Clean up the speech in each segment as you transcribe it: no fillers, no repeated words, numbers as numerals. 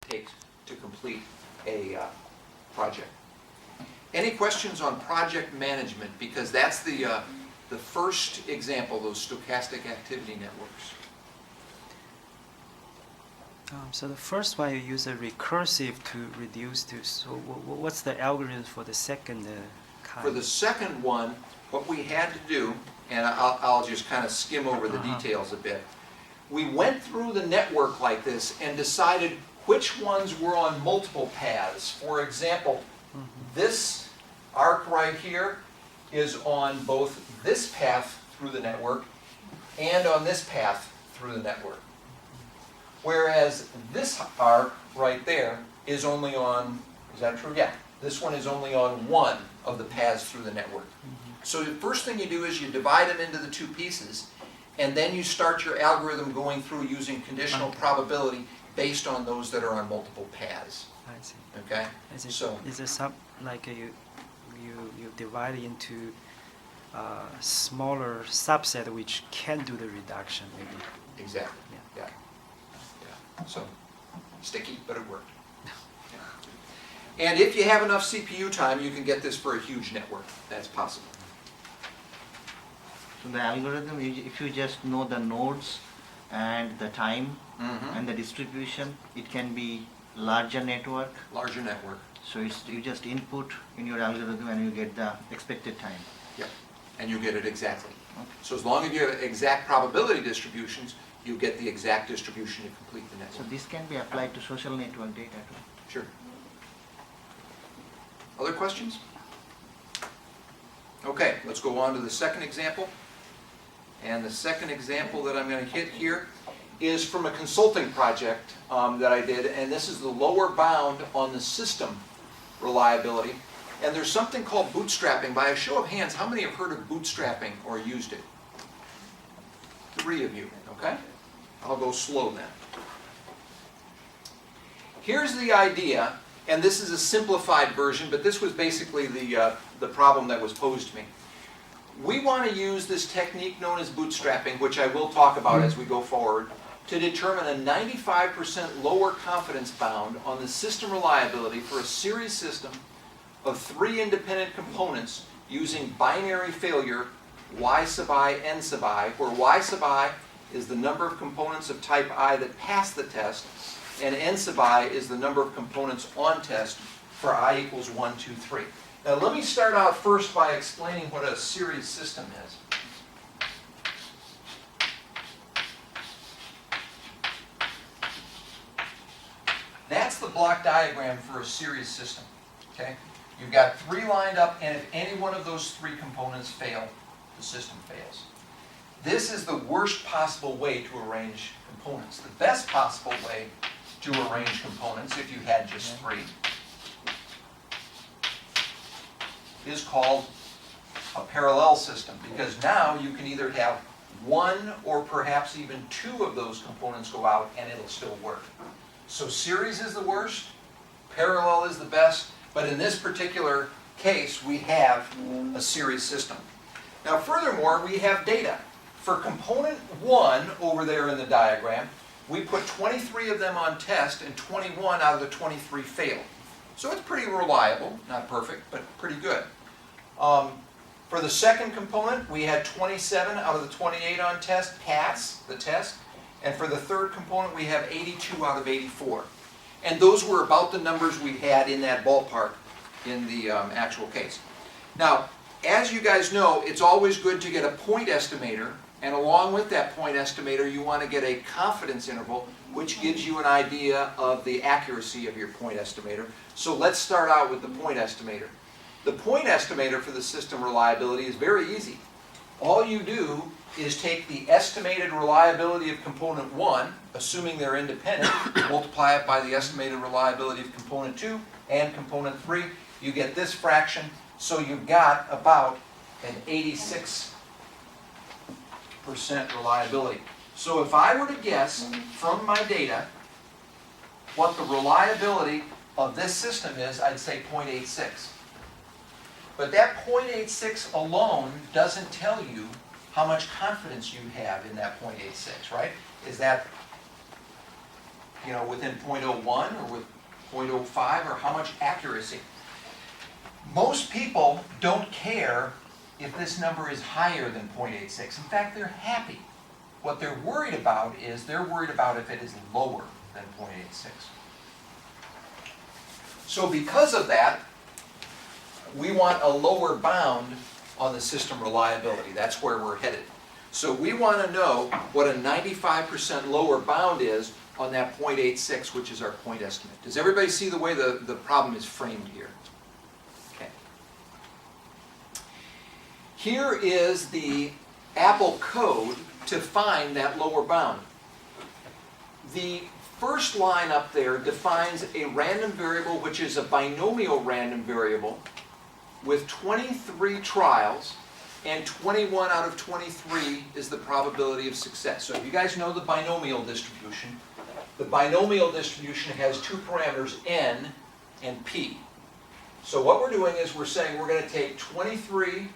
takes to complete a project. Any questions on project management? Because that's the first example, those stochastic activity networks. So the first one, you use a recursive to reduce to, so what's the algorithm for the second kind? For the second one, what we had to do, and I'll just kind of skim over the details a bit, we went through the network like this and decided which ones were on multiple paths. For example, this arc right here is on both this path through the network and on this path through the network. Whereas this arc right there is only on, is that true? Yeah. This one is only on one of the paths through the network. So the first thing you do is you divide them into the two pieces, and then you start your algorithm going through using conditional probability based on those that are on multiple paths. I see. Okay? Is it some, like you divide it into smaller subset which can do the reduction maybe? Exactly. Yeah. Yeah. So, sticky, but it worked. Yeah. And if you have enough CPU time, you can get this for a huge network. That's possible. So the algorithm, if you just know the nodes and the time and the distribution, it can be larger network. Larger network. So you just input in your algorithm and you get the expected time. Yeah. And you get it exactly. Okay. So as long as you have exact probability distributions, you get the exact distribution to complete the network. So this can be applied to social network data too. Sure. Other questions? Okay, let's go on to the second example. And the second example that I'm going to hit here is from a consulting project that I did, and this is the lower bound on the system reliability. And there's something called bootstrapping. By a show of hands, how many have heard of bootstrapping or used it? 3 of you, okay? I'll go slow then. Here's the idea, and this is a simplified version, but this was basically the problem that was posed to me. We want to use this technique known as bootstrapping, which I will talk about as we go forward, to determine a 95% lower confidence bound on the system reliability for a series system of 3 independent components using binary failure y sub I, n sub I, where y sub I is the number of components of type I that pass the test, and n sub I is the number of components on test for I equals 1, 2, 3. Now let me start out first by explaining what a series system is. That's the block diagram for a series system. Okay? You've got 3 lined up, and if any one of those 3 components fail, the system fails. This is the worst possible way to arrange components. The best possible way to arrange components, if you had just 3, is called a parallel system, because now you can either have 1 or perhaps even 2 of those components go out and it'll still work. So series is the worst, parallel is the best, but in this particular case we have a series system. Now furthermore, we have data. For component 1 over there in the diagram, we put 23 of them on test and 21 out of the 23 failed. So it's pretty reliable, not perfect, but pretty good. For the second component, we had 27 out of the 28 on test pass the test. And for the third component, we have 82 out of 84. And those were about the numbers we had in that ballpark in the actual case. Now, as you guys know, it's always good to get a point estimator. And along with that point estimator, you want to get a confidence interval, which gives you an idea of the accuracy of your point estimator. So let's start out with the point estimator. The point estimator for the system reliability is very easy. All you do is take the estimated reliability of component 1, assuming they're independent, multiply it by the estimated reliability of component 2 and component 3. You get this fraction, so you've got about an 86% reliability. So if I were to guess from my data what the reliability of this system is, I'd say 0.86. But that 0.86 alone doesn't tell you how much confidence you have in that 0.86, right? Is that you know, within 0.01 or with 0.05 or how much accuracy. Most people don't care if this number is higher than 0.86. In fact, they're happy. What they're worried about is they're worried about if it is lower than 0.86. So because of that, we want a lower bound on the system reliability. That's where we're headed. So we want to know what a 95% lower bound is on that 0.86, which is our point estimate. Does everybody see the way the problem is framed here? Okay. Here is the Apple code to find that lower bound. The first line up there defines a random variable, which is a binomial random variable with 23 trials, and 21 out of 23 is the probability of success. So if you guys know the binomial distribution, the binomial distribution has two parameters, n and p. So what we're doing is we're saying we're going to take 23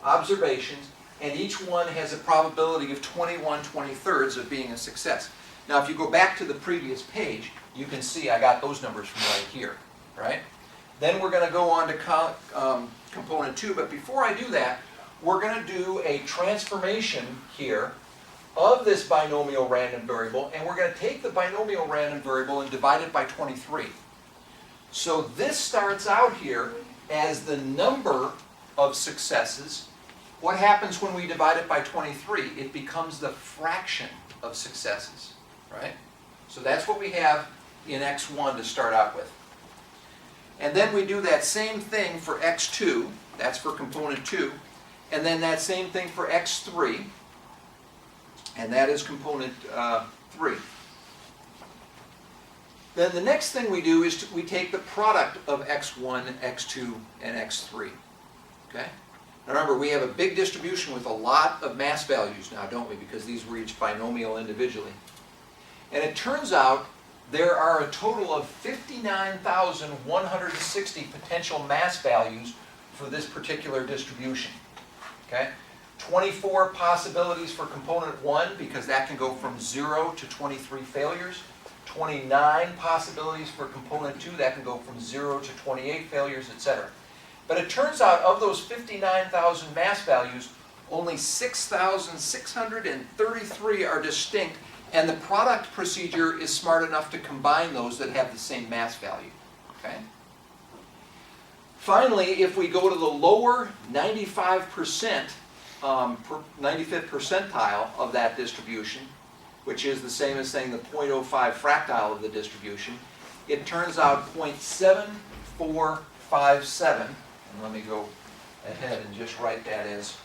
observations, and each one has a probability of 21/23 of being a success. Now if you go back to the previous page, you can see I got those numbers from right here, right? Then we're going to go on to component 2, but before I do that, we're going to do a transformation here of this binomial random variable, and we're going to take the binomial random variable and divide it by 23. So this starts out here as the number of successes. What happens when we divide it by 23? It becomes the fraction of successes, right? So that's what we have in x1 to start out with. And then we do that same thing for x2, that's for component 2, and then that same thing for x3, and that is component 3. Then the next thing we do is we take the product of x1, x2, and x3. Okay? Now remember, we have a big distribution with a lot of mass values now, don't we? Because these were each binomial individually. And it turns out there are a total of 59,160 potential mass values for this particular distribution. Okay? 24 possibilities for component 1, because that can go from 0 to 23 failures. 29 possibilities for component 2, that can go from 0 to 28 failures, etc. But it turns out of those 59,000 mass values, only 6,633 are distinct, and the product procedure is smart enough to combine those that have the same mass value. Okay? Finally, if we go to the lower 95%, 95th percentile of that distribution, which is the same as saying the 0.05 fractile of the distribution, it turns out 0.7457, and let me go ahead and just write that as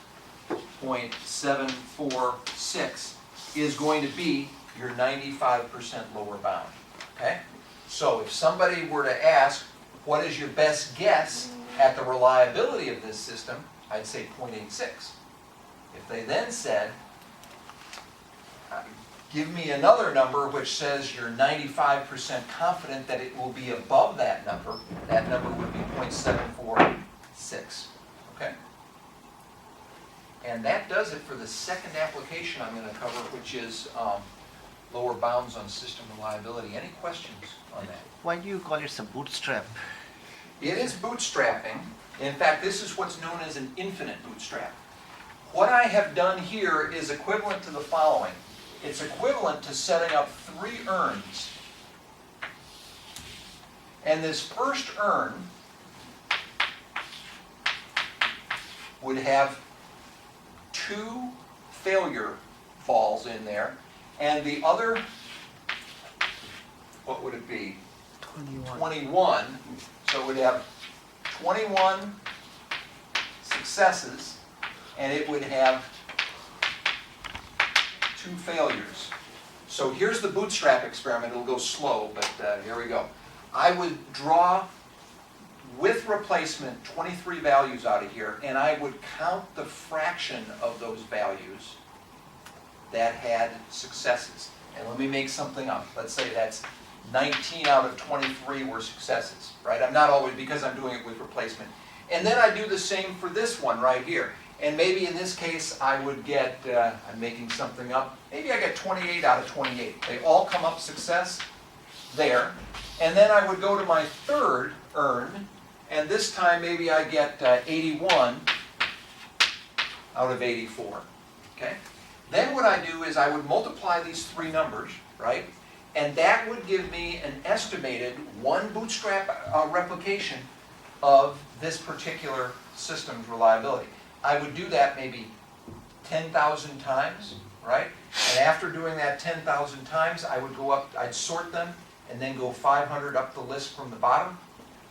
0.746, is going to be your 95% lower bound. Okay? So if somebody were to ask, what is your best guess at the reliability of this system, I'd say 0.86. If they then said, give me another number which says you're 95% confident that it will be above that number would be 0.746. Okay? And that does it for the second application I'm going to cover, which is lower bounds on system reliability. Any questions on that? Why do you call it a bootstrap? It is bootstrapping. In fact, this is what's known as an infinite bootstrap. What I have done here is equivalent to the following. It's equivalent to setting up 3 urns. And this first urn would have 2 failure balls in there, and the other, what would it be? 21. So it would have 21 successes, and it would have 2 failures. So here's the bootstrap experiment. It'll go slow, but here we go. I would draw, with replacement, 23 values out of here, and I would count the fraction of those values that had successes. And let me make something up. Let's say that's 19 out of 23 were successes, right? I'm not always, because I'm doing it with replacement. And then I do the same for this one right here. And maybe in this case I would get, I'm making something up, maybe I get 28 out of 28. They all come up success. there. And then I would go to my third earn, and this time maybe I get 81 out of 84, okay? Then what I do is I would multiply these three numbers, right? And that would give me an estimated one bootstrap replication of this particular system's reliability. I would do that maybe 10,000 times, right? And after doing that 10,000 times, I would go up, I'd sort them, and then go 500 up the list from the bottom,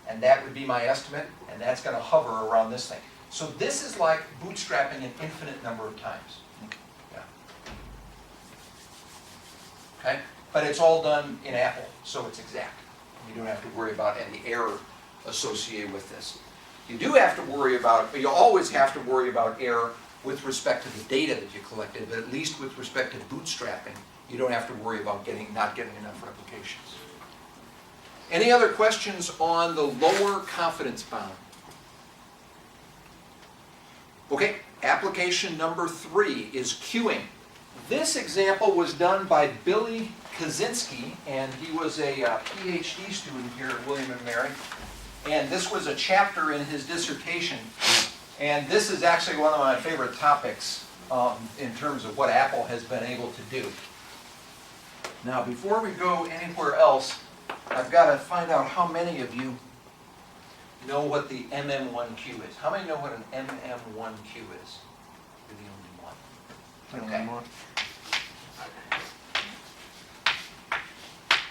and that would be my estimate, and that's going to hover around this thing. So this is like bootstrapping an infinite number of times. Yeah. Okay? But it's all done in Apple, so it's exact. You don't have to worry about any error associated with this. You do have to worry about, you always have to worry about error with respect to the data that you collected, but at least with respect to bootstrapping, you don't have to worry about not getting enough replications. Any other questions on the lower confidence bound? Okay, application number 3 is queuing. This example was done by Billy Kaczynski, and he was a PhD student here at William & Mary. And this was a chapter in his dissertation. And this is actually one of my favorite topics in terms of what Apple has been able to do. Now, before we go anywhere else, I've got to find out how many of you know what the MM1Q is. How many know what an MM1Q is? You're the only one. Okay.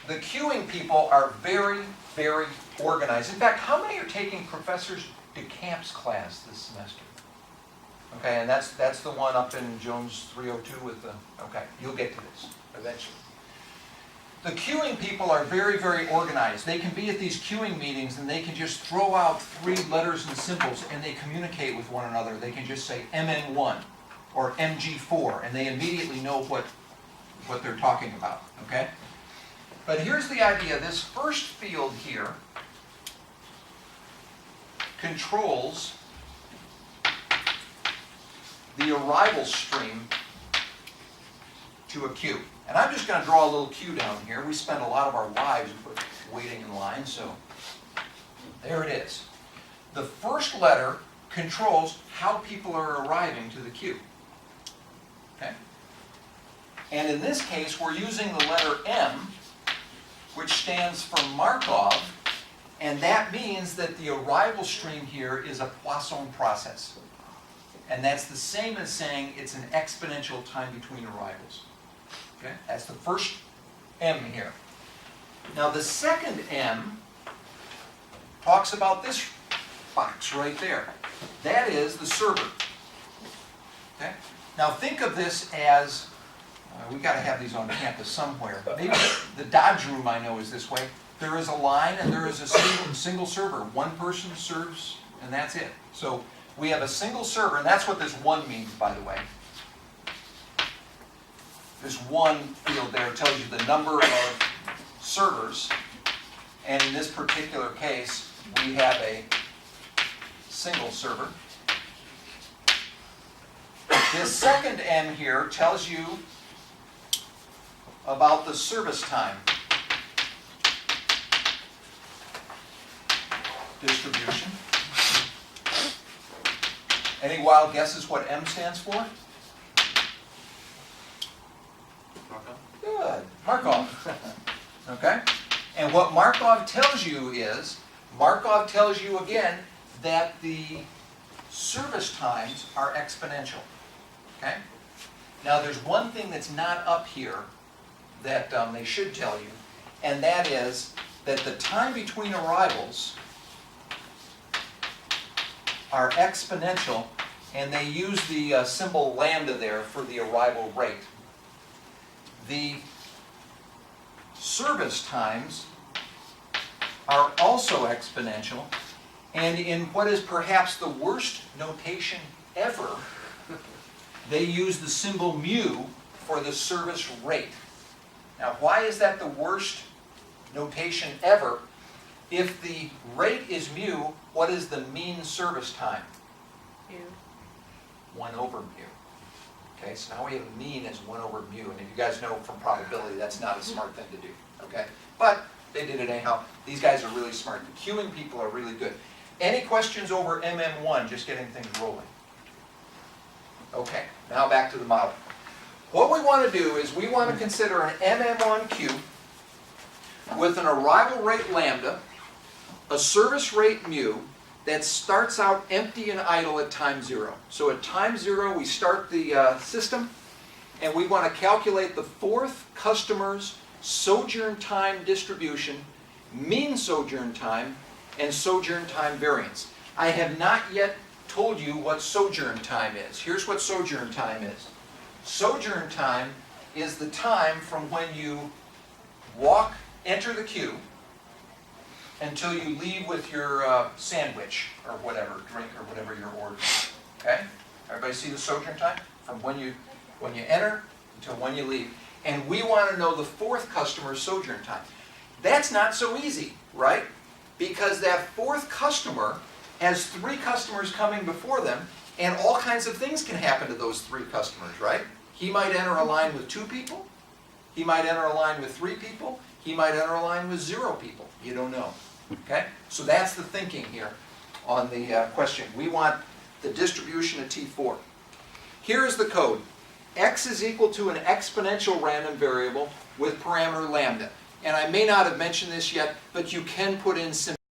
The queuing people are very, very organized. In fact, how many are taking Professor DeCamp's class this semester? Okay, and that's the one up in Jones 302 with the, okay, you'll get to this eventually. The queuing people are very, very organized. They can be at these queuing meetings and they can just throw out 3 letters and symbols and they communicate with one another. They can just say MN1 or MG4 and they immediately know what they're talking about, okay? But here's the idea. This first field here controls the arrival stream to a queue. And I'm just going to draw a little queue down here. We spend a lot of our lives waiting in line, so there it is. The first letter controls how people are arriving to the queue. Okay? And in this case, we're using the letter M, which stands for Markov, and that means that the arrival stream here is a Poisson process. And that's the same as saying it's an exponential time between arrivals. Okay? That's the first M here. Now the second M talks about this box right there. That is the server. Okay? Now think of this as, we've got to have these on campus somewhere. Maybe the Dodge room I know is this way. There is a line and there is a single server. One person serves and that's it. So we have a single server, and that's what this 1 means, by the way. This 1 field there tells you the number of servers, and in this particular case, we have a single server. This second M here tells you about the service time distribution. Any wild guesses what M stands for? Good. Markov. Okay? And what Markov tells you is, Markov tells you again that the service times are exponential. Okay? Now there's one thing that's not up here that they should tell you, and that is that the time between arrivals are exponential, and they use the symbol lambda there for the arrival rate. The service times are also exponential, and in what is perhaps the worst notation ever, they use the symbol mu for the service rate. Now, why is that the worst notation ever? If the rate is mu, what is the mean service time? Mu. 1 over mu. Okay, so now we have a mean as 1 over mu, and if you guys know from probability, that's not a smart thing to do. Okay, but They did it anyhow. These guys are really smart. The queuing people are really good. Any questions over MM1, just getting things rolling? Okay, now back to the model. What we want to do is we want to consider an MM1 queue with an arrival rate lambda, a service rate mu, that starts out empty and idle at time 0. So at time 0 we start the system, and we want to calculate the fourth customer's sojourn time distribution, mean sojourn time, and sojourn time variance. I have not yet told you what sojourn time is. Here's what sojourn time is. Sojourn time is the time from when you enter the queue until you leave with your sandwich or whatever, drink or whatever you're ordering. Okay? Everybody see the sojourn time? From when you enter until when you leave. And we want to know the fourth customer's sojourn time. That's not so easy, right? Because that fourth customer has 3 customers coming before them, and all kinds of things can happen to those 3 customers, right? He might enter a line with 2 people. He might enter a line with 3 people. He might enter a line with 0 people. You don't know. Okay? So that's the thinking here on the question. We want the distribution of T4. Here is the code. X is equal to an exponential random variable with parameter lambda. And I may not have mentioned this yet, but you can put in